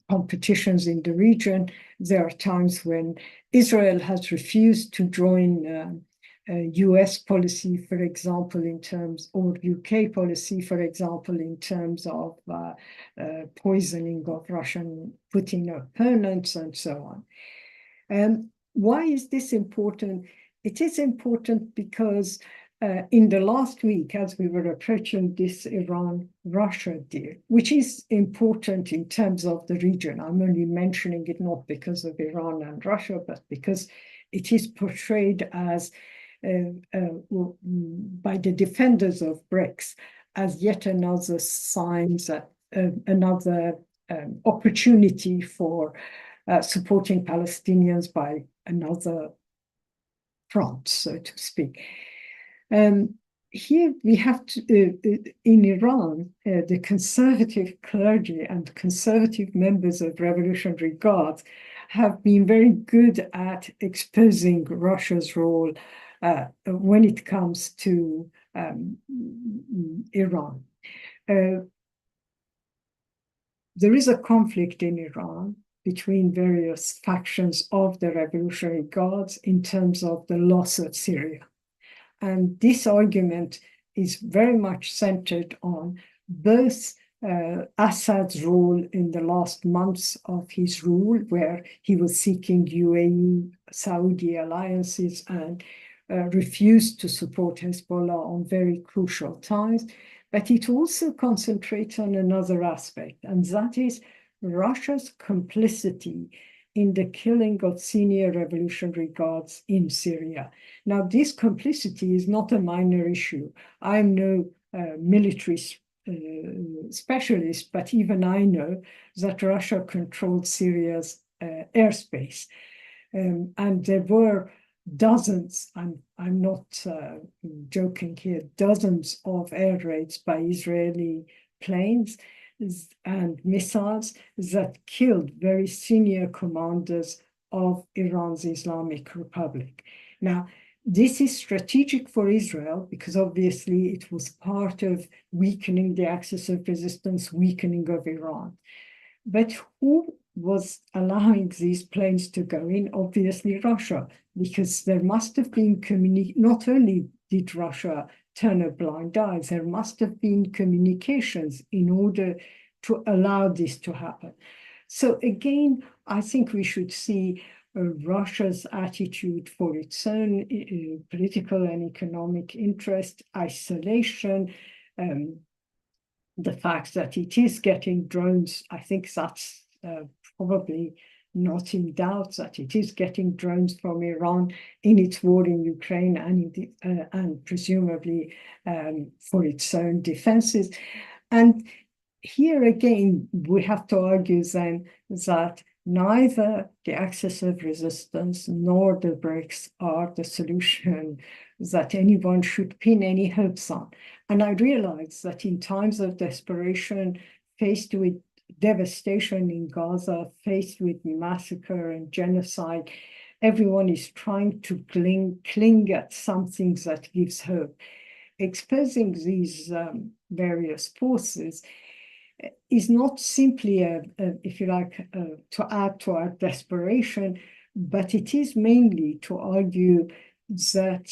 S3: competitions in the region. There are times when Israel has refused to join US policy, for example, in terms, or UK policy, for example, in terms of poisoning of Russian Putin opponents and so on. And why is this important? It is important because in the last week, as we were approaching this Iran-Russia deal, which is important in terms of the region, I'm only mentioning it not because of Iran and Russia, but because it is portrayed as by the defenders of BRICS as yet another sign that another opportunity for supporting Palestinians by another front, so to speak. here we have to, in Iran, the conservative clergy and conservative members of Revolutionary Guards have been very good at exposing Russia's role when it comes to Iran. There is a conflict in Iran between various factions of the Revolutionary Guards in terms of the loss of Syria. And this argument is very much centered on both Assad's role in the last months of his rule, where he was seeking UAE, Saudi alliances and refused to support Hezbollah on very crucial times. But it also concentrates on another aspect, and that is Russia's complicity in the killing of senior Revolutionary Guards in Syria. Now, this complicity is not a minor issue. I'm no military specialist, but even I know that Russia controlled Syria's airspace. And there were dozens, I'm not joking here, dozens of air raids by Israeli planes and missiles that killed very senior commanders of Iran's Islamic Republic. Now, this is strategic for Israel because obviously it was part of weakening the axis of resistance, weakening of Iran. But who was allowing these planes to go in? Obviously Russia, because there must have been not only did Russia turn a blind eye, there must have been communications in order to allow this to happen. So again, I think we should see Russia's attitude for its own political and economic interest, isolation, the fact that it is getting drones. I think that's probably not in doubt, that it is getting drones from Iran in its war in Ukraine and presumably for its own defenses. And here again, we have to argue then that neither the axis of resistance nor the BRICS are the solution that anyone should pin any hopes on. And I realize that in times of desperation, faced with devastation in Gaza, faced with massacre and genocide, everyone is trying to cling at something that gives hope. Exposing these various forces is not simply, if you like, to add to our desperation, but it is mainly to argue that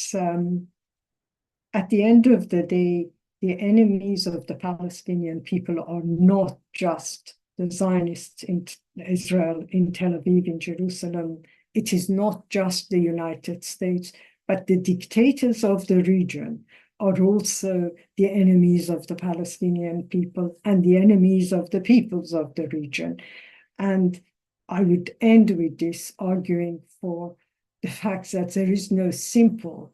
S3: at the end of the day, the enemies of the Palestinian people are not just the Zionists in Israel, in Tel Aviv, in Jerusalem. It is not just the United States, but the dictators of the region are also the enemies of the Palestinian people and the enemies of the peoples of the region. And I would end with this arguing for the fact that there is no simple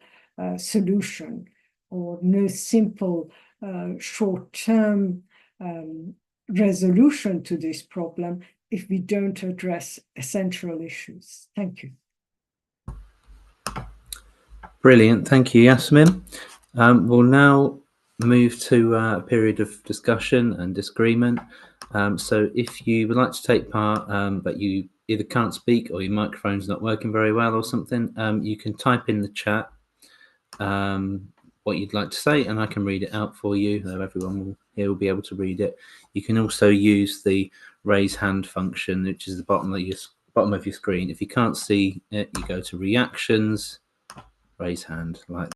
S3: solution or no simple short-term resolution to this problem if we don't address essential issues. Thank you.
S1: Brilliant. Thank you, Yassamine. We'll now move to a period of discussion and disagreement. So if you would like to take part, but you either can't speak or your microphone's not working very well or something, you can type in the chat what you'd like to say, and I can read it out for you, so everyone here will be able to read it. You can also use the raise hand function, which is the bottom of your screen. If you can't see it, you go to reactions, raise hand, like